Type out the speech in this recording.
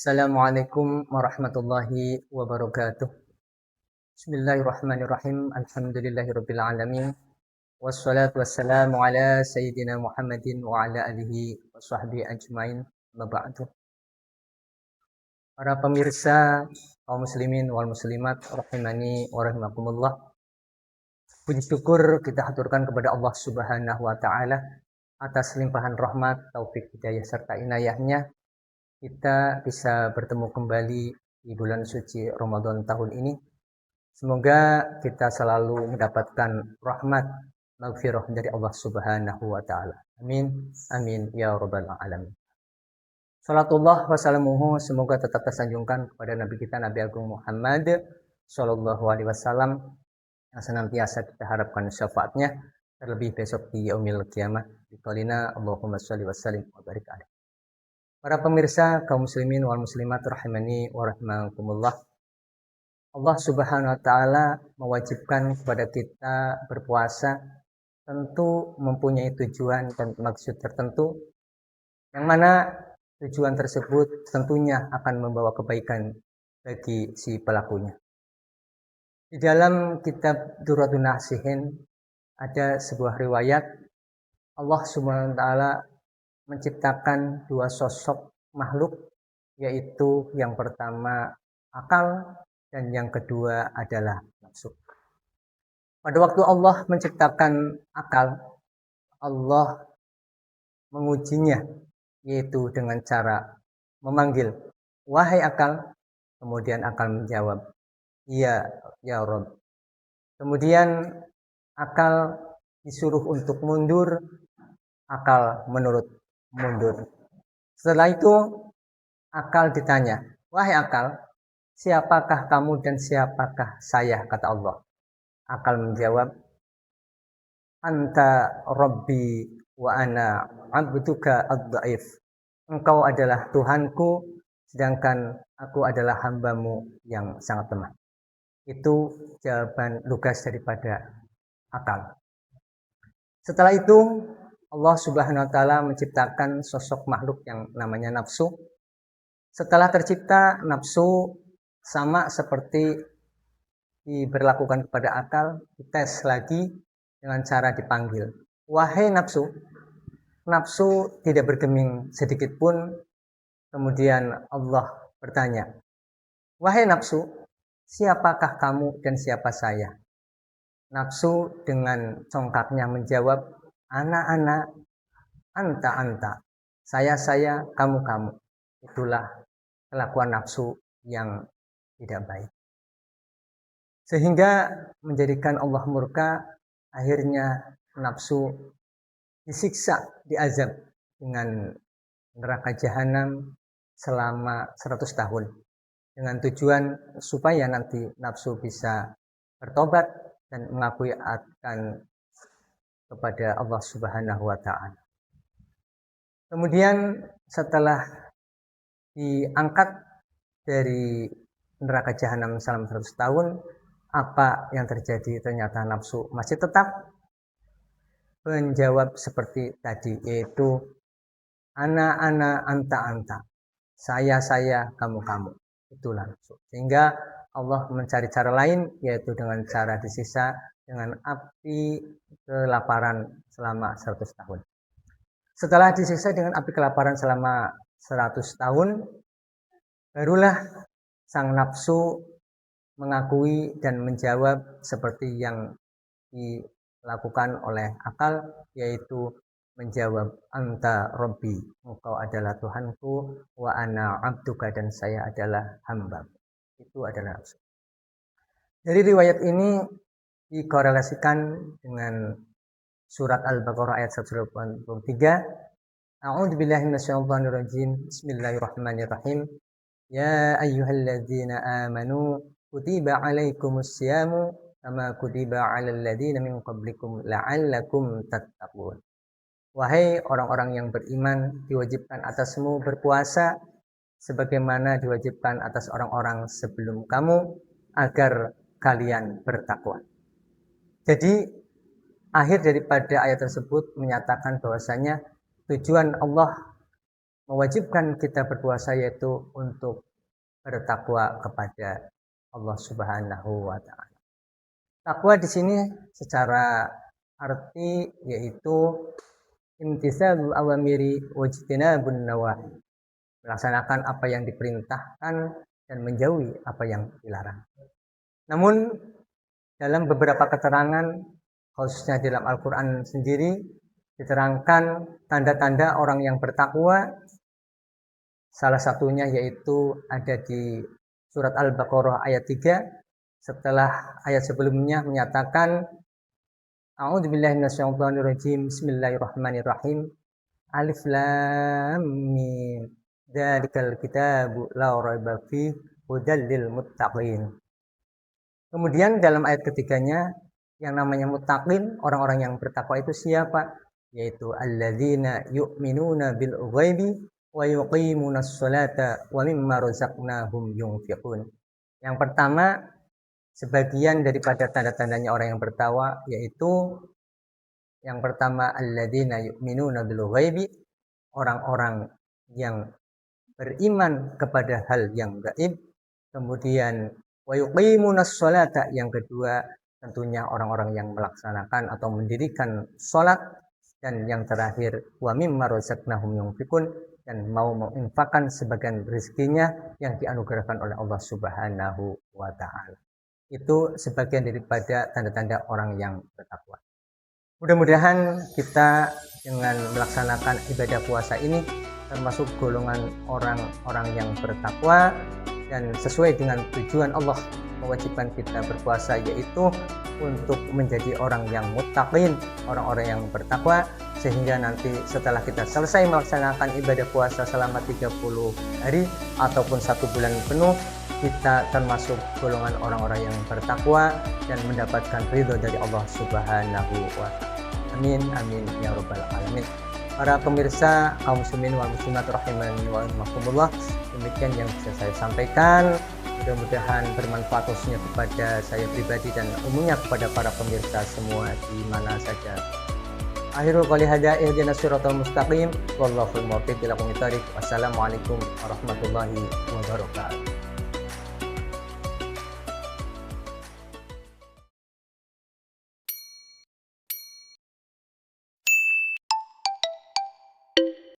Assalamualaikum warahmatullahi wabarakatuh. Bismillahirrahmanirrahim. Alhamdulillahirabbil alamin. Wassalatu wassalamu ala sayyidina Muhammadin wa ala alihi wa sahbihi ajmain. Amma ba'du. Para pemirsa kaum muslimin wal muslimat rahimani wa rahimakumullah. Puji syukur kita haturkan kepada Allah Subhanahu wa taala atas limpahan rahmat, taufik, hidayah serta inayahnya kita bisa bertemu kembali di bulan suci Ramadan tahun ini. Semoga kita selalu mendapatkan rahmat, maghfirah dari Allah Subhanahu wa taala. Amin. Amin ya rabbal alamin. Salatullah wassalamuhu semoga tetap tersanjungkan kepada Nabi kita Nabi Agung Muhammad sallallahu alaihi wasallam yang senantiasa kita harapkan syafaatnya terlebih besok di yaumil qiyamah. Biqaulina Allahumma shalli wa sallim wa barik alaihi. Para pemirsa kaum muslimin wal muslimat rahimani wa rahimakumullah. Allah Subhanahu wa taala mewajibkan kepada kita berpuasa tentu mempunyai tujuan dan maksud tertentu yang mana tujuan tersebut tentunya akan membawa kebaikan bagi si pelakunya. Di dalam kitab Durratun Nasihin ada sebuah riwayat Allah Subhanahu wa taala menciptakan dua sosok makhluk, yaitu yang pertama akal dan yang kedua adalah nafsu. Pada waktu Allah menciptakan akal, Allah mengujinya yaitu dengan cara memanggil, wahai akal, kemudian akal menjawab, iya ya Rabb. Kemudian akal disuruh untuk mundur, akal menurut mundur. Setelah itu akal ditanya, wahai akal, siapakah kamu dan siapakah saya, kata Allah. Akal menjawab, anta rabbi wa ana abduka ad-dhaif. Engkau adalah Tuhanku, sedangkan aku adalah hambamu yang sangat lemah. Itu jawaban lugas daripada akal. Setelah itu Allah Subhanahu wa taala menciptakan sosok makhluk yang namanya nafsu. Setelah tercipta nafsu sama seperti diberlakukan kepada akal, dites lagi dengan cara dipanggil. Wahai nafsu, nafsu tidak bergeming sedikit pun. Kemudian Allah bertanya, wahai nafsu, siapakah kamu dan siapa saya? Nafsu dengan congkaknya menjawab, ana, anta, saya, kamu. Itulah kelakuan nafsu yang tidak baik. Sehingga menjadikan Allah murka, akhirnya nafsu disiksa, diazab dengan neraka jahanam selama 100 tahun. Dengan tujuan supaya nanti nafsu bisa bertobat dan mengakui akan kepada Allah Subhanahu wa taala. Kemudian setelah diangkat dari neraka jahanam selama 100 tahun, apa yang terjadi? Ternyata nafsu masih tetap menjawab seperti tadi, yaitu ana, anta, saya, kamu. Itulah nafsu. Sehingga Allah mencari cara lain, yaitu dengan cara disiksa dengan api kelaparan selama 100 tahun. Setelah disiksa dengan api kelaparan selama 100 tahun, barulah sang nafsu mengakui dan menjawab seperti yang dilakukan oleh akal, yaitu menjawab, anta rabbi, engkau adalah Tuhanku, wa ana abduka, dan saya adalah hamba. Itu adalah nafsu. Dari riwayat ini dikorelasikan dengan surat Al-Baqarah ayat 183. A'udzubillahi minasyaitonir rajim. Bismillahirrahmanirrahim. Ya ayyuhalladzina amanu kutiba alaikumus syamu kama kutiba 'alal ladzina min qablikum la'allakum tattaqun. Wahai orang-orang yang beriman, diwajibkan atasmu berpuasa sebagaimana diwajibkan atas orang-orang sebelum kamu agar kalian bertakwa. Jadi akhir daripada ayat tersebut menyatakan bahwasanya tujuan Allah mewajibkan kita berpuasa yaitu untuk bertakwa kepada Allah Subhanahu wa taala. Takwa di sini secara arti yaitu imtitsalul awamiri wajtinabun nawahi. Melaksanakan apa yang diperintahkan dan menjauhi apa yang dilarang. Namun dalam beberapa keterangan, khususnya dalam Al-Quran sendiri, diterangkan tanda-tanda orang yang bertakwa. Salah satunya yaitu ada di surat Al-Baqarah ayat 3, setelah ayat sebelumnya menyatakan A'udzubillahi minasyaitonirrajim, Bismillahirrahmanirrahim, Alif Lam Mim, Dzalikal kitabu la raiba fihi hudal lil muttaqin. Kemudian dalam ayat ketiganya, yang namanya muttaqin, orang-orang yang bertakwa itu siapa? Yaitu alladzina yu'minuna bil ghaibi wa yuqimunas sholata wa mimma razaqnahum yunfiqun. Yang pertama, sebagian daripada tanda-tandanya orang yang bertakwa yaitu yang pertama alladzina yu'minuna bil ghaibi, orang-orang yang beriman kepada hal yang gaib. Kemudian wa yuqimunas sholata, yang kedua tentunya orang-orang yang melaksanakan atau mendirikan sholat. Dan yang terakhir wa mimma razaqnahum yunfiqun, dan mau menginfakkan sebagian rezekinya yang dianugerahkan oleh Allah Subhanahu wa taala. Itu sebagian daripada tanda-tanda orang yang bertakwa. Mudah-mudahan kita dengan melaksanakan ibadah puasa ini termasuk golongan orang-orang yang bertakwa dan sesuai dengan tujuan Allah mewajibkan kita berpuasa, yaitu untuk menjadi orang yang muttaqin, orang-orang yang bertakwa, sehingga nanti setelah kita selesai melaksanakan ibadah puasa selama 30 hari ataupun 1 bulan penuh, kita termasuk golongan orang-orang yang bertakwa dan mendapatkan ridho dari Allah Subhanahu wa taala. Amin amin ya rabbal alamin. Para pemirsa kaum muslimin wal muslimat rahimani wa rahimakumullah, demikian yang bisa saya sampaikan. Mudah-mudahan bermanfaat khususnya kepada saya pribadi dan umumnya kepada para pemirsa semua di mana saja. Akhirul qouli hadza ihdinas siratal mustaqim wallahu muwaffiq ila aqwamit thoriq. Wassalamualaikum warahmatullahi wabarakatuh.